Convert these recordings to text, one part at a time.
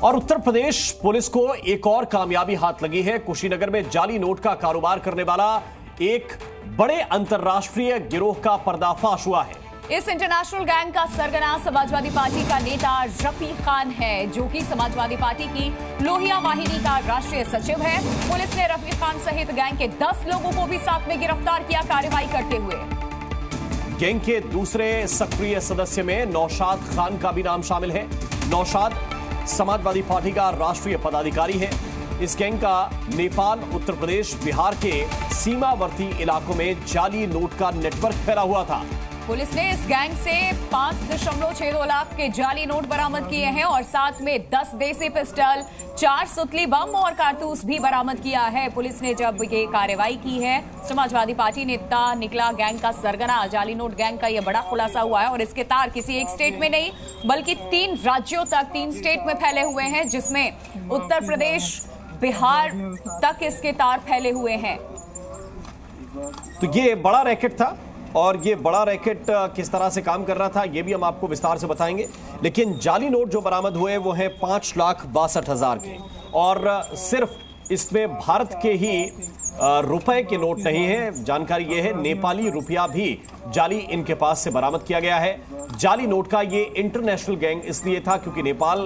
और उत्तर प्रदेश पुलिस को एक और कामयाबी हाथ लगी है। कुशीनगर में जाली नोट का कारोबार करने वाला एक बड़े अंतरराष्ट्रीय गिरोह का पर्दाफाश हुआ है। इस इंटरनेशनल गैंग का सरगना समाजवादी पार्टी का नेता रफीक खान है, जो कि समाजवादी पार्टी की लोहिया वाहिनी का राष्ट्रीय सचिव है। पुलिस ने रफीक खान सहित गैंग के 10 लोगों को भी साथ में गिरफ्तार किया कार्रवाई करते हुए। गैंग के दूसरे सक्रिय सदस्य में नौशाद खान का भी नाम शामिल है। नौशाद समाजवादी पार्टी का राष्ट्रीय पदाधिकारी है। इस गैंग का नेपाल, उत्तर प्रदेश, बिहार के सीमावर्ती इलाकों में जाली नोट का नेटवर्क फैला हुआ था। पुलिस ने इस गैंग से 5.62 लाख के जाली नोट बरामद किए हैं और साथ में 10 देसी पिस्टल, 4 सुतली बम और कारतूस भी बरामद किया है। पुलिस ने जब ये कार्रवाई की है, समाजवादी पार्टी नेता निकला गैंग का सरगना। जाली नोट गैंग का यह बड़ा खुलासा हुआ है और इसके तार किसी एक स्टेट में नहीं बल्कि 3 राज्यों तक, 3 स्टेट में फैले हुए हैं, जिसमें उत्तर प्रदेश, बिहार तक इसके तार फैले हुए हैं। तो ये बड़ा रैकेट था और ये बड़ा रैकेट किस तरह से काम कर रहा था ये भी हम आपको विस्तार से बताएंगे। लेकिन जाली नोट जो बरामद हुए वो हैं 5,62,000 के, और सिर्फ इसमें भारत के ही रुपए के नोट नहीं है। जानकारी ये है नेपाली रुपया भी जाली इनके पास से बरामद किया गया है। जाली नोट का ये इंटरनेशनल गैंग इसलिए था क्योंकि नेपाल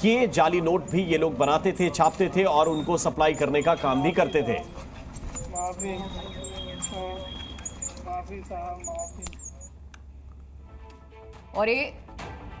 के जाली नोट भी ये लोग बनाते थे, छापते थे और उनको सप्लाई करने का काम भी करते थे। और ये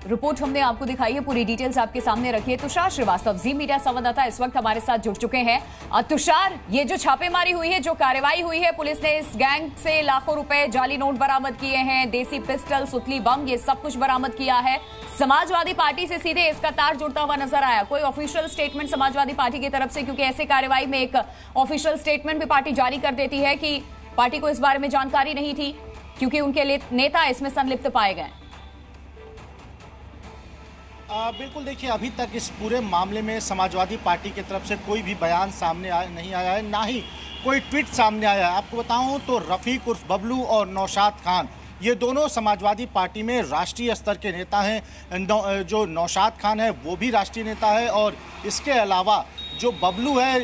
रिपोर्ट हमने आपको दिखाई है, पूरी डिटेल्स आपके सामने रखी है। तुषार श्रीवास्तव, जी मीडिया संवाददाता, इस वक्त हमारे साथ जुड़ चुके हैं। तुषार, ये जो छापेमारी हुई है, जो कार्रवाई हुई है, पुलिस ने इस गैंग से लाखों रुपए जाली नोट बरामद किए हैं, देसी पिस्टल, सुतली बम, ये सब कुछ बरामद किया है। समाजवादी पार्टी से सीधे इसका तार जुड़ता हुआ नजर आया। कोई ऑफिशियल स्टेटमेंट समाजवादी पार्टी की तरफ से, क्योंकि ऐसे कार्रवाई में एक ऑफिशियल स्टेटमेंट भी पार्टी जारी कर देती है कि पार्टी को इस बारे में जानकारी नहीं थी क्योंकि उनके नेता इसमें संलिप्त पाए गए। बिल्कुल, देखिए, अभी तक इस पूरे मामले में समाजवादी पार्टी की तरफ से कोई भी बयान सामने नहीं आया है, ना ही कोई ट्वीट सामने आया है। आपको बताऊं तो रफीक उर्फ बबलू और नौशाद खान, ये दोनों समाजवादी पार्टी में राष्ट्रीय स्तर के नेता हैं। जो नौशाद खान है वो भी राष्ट्रीय नेता है, और इसके अलावा जो बबलू है,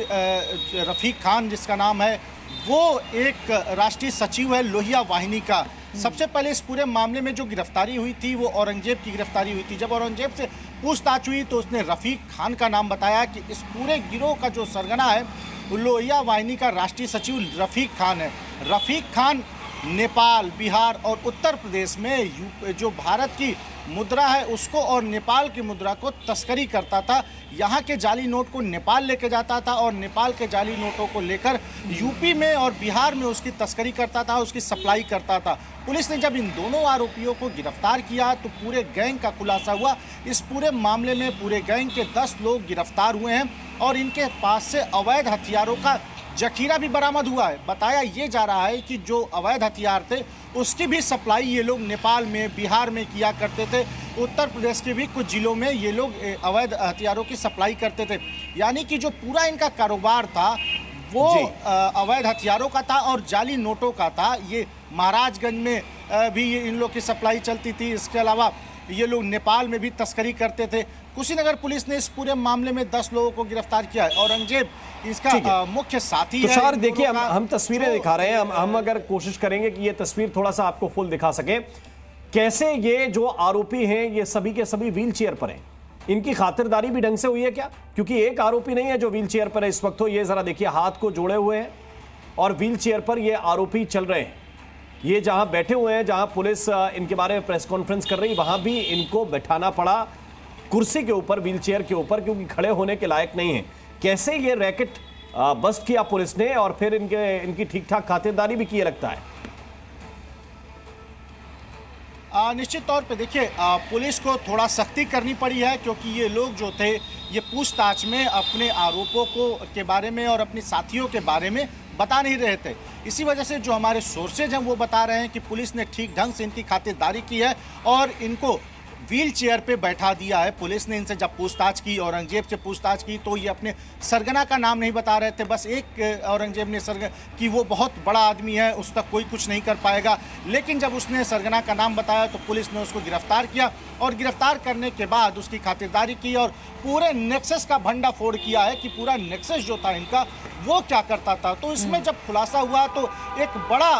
रफीक खान जिसका नाम है, वो एक राष्ट्रीय सचिव है लोहिया वाहिनी का। सबसे पहले इस पूरे मामले में जो गिरफ्तारी हुई थी वो औरंगजेब की गिरफ्तारी हुई थी। जब औरंगजेब से पूछताछ हुई तो उसने रफीक खान का नाम बताया कि इस पूरे गिरोह का जो सरगना है वो लोहिया वाहिनी का राष्ट्रीय सचिव रफीक खान है। रफीक खान नेपाल, बिहार और उत्तर प्रदेश में जो भारत की मुद्रा है उसको और नेपाल की मुद्रा को तस्करी करता था। यहाँ के जाली नोट को नेपाल लेके जाता था और नेपाल के जाली नोटों को लेकर यूपी में और बिहार में उसकी तस्करी करता था, उसकी सप्लाई करता था। पुलिस ने जब इन दोनों आरोपियों को गिरफ्तार किया तो पूरे गैंग का खुलासा हुआ। इस पूरे मामले में पूरे गैंग के 10 लोग गिरफ्तार हुए हैं और इनके पास से अवैध हथियारों का जखीरा भी बरामद हुआ है। बताया ये जा रहा है कि जो अवैध हथियार थे उसकी भी सप्लाई ये लोग नेपाल में, बिहार में किया करते थे। उत्तर प्रदेश के भी कुछ जिलों में ये लोग अवैध हथियारों की सप्लाई करते थे। यानी कि जो पूरा इनका कारोबार था वो अवैध हथियारों का था और जाली नोटों का था। ये महाराजगंज में भी इन लोग की सप्लाई चलती थी। इसके अलावा ये लोग नेपाल में भी तस्करी करते थे। कुशीनगर पुलिस ने इस पूरे मामले में 10 लोगों को गिरफ्तार किया है। औरंगजेब इसका मुख्य साथी है। तुषार, देखिए, हम तस्वीरें दिखा रहे हैं। हम अगर कोशिश करेंगे कि ये तस्वीर थोड़ा सा आपको फुल दिखा सके, कैसे ये जो आरोपी हैं ये सभी के सभी व्हील चेयर पर हैं। इनकी खातिरदारी भी ढंग से हुई है क्या? क्योंकि एक आरोपी नहीं है जो व्हील चेयर पर है इस वक्त। तो ये जरा देखिए, हाथ को जोड़े हुए हैं और व्हील चेयर पर ये आरोपी चल रहे हैं। ये जहां बैठे हुए हैं, जहां पुलिस इनके बारे में प्रेस कॉन्फ्रेंस कर रही, वहां भी इनको बैठाना पड़ा कुर्सी के ऊपर, व्हील चेयर के ऊपर, क्योंकि खड़े होने के लायक नहीं है। कैसे ये रैकेट बस्ट किया पुलिस ने और फिर इनकी ठीक ठाक खातिरदारी भी की लगता है। निश्चित तौर पे देखिए, पुलिस को थोड़ा सख्ती करनी पड़ी है क्योंकि ये लोग जो थे ये पूछताछ में अपने आरोपों के बारे में और अपने साथियों के बारे में बता नहीं रहे थे। इसी वजह से जो हमारे सोर्सेज हैं वो बता रहे हैं कि पुलिस ने ठीक ढंग से इनकी खातिरदारी की है और इनको व्हील चेयर पे बैठा दिया है। पुलिस ने इनसे जब पूछताछ की, औरंगजेब से पूछताछ की, तो ये अपने सरगना का नाम नहीं बता रहे थे। बस एक औरंगजेब ने सरगना कि वो बहुत बड़ा आदमी है, उस तक कोई कुछ नहीं कर पाएगा। लेकिन जब उसने सरगना का नाम बताया तो पुलिस ने उसको गिरफ्तार किया और गिरफ्तार करने के बाद उसकी खातिरदारी की और पूरे नेक्सस का भंडाफोड़ किया है कि पूरा नेक्सस जो था इनका वो क्या करता था। तो इसमें जब खुलासा हुआ तो एक बड़ा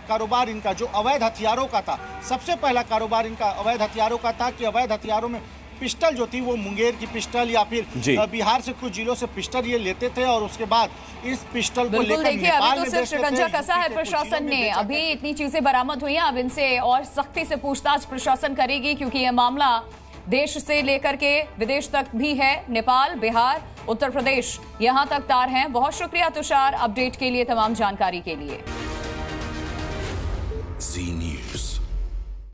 कारोबार इनका जो अवैध हथियारों का था, सबसे पहला कारोबार इनका अवैध हथियारों का था कि अवैध हथियारों में पिस्टल जो थी वो मुंगेर की पिस्टल या फिर बिहार से कुछ जिलों से पिस्टल ये लेते थे और उसके बाद इस पिस्टल को लेकर देखिए नेपाल अभी में तो सिर्फ शिकंजा कसा है प्रशासन ने, बेचा अभी इतनी चीजें बरामद हुई हैं, अब इनसे और सख्ती से पूछताछ प्रशासन करेगी क्योंकि यह मामला देश से लेकर के विदेश तक भी है। नेपाल, बिहार, उत्तर प्रदेश यहां तक तार हैं। बहुत शुक्रिया तुषार अपडेट के लिए, तमाम जानकारी के लिए।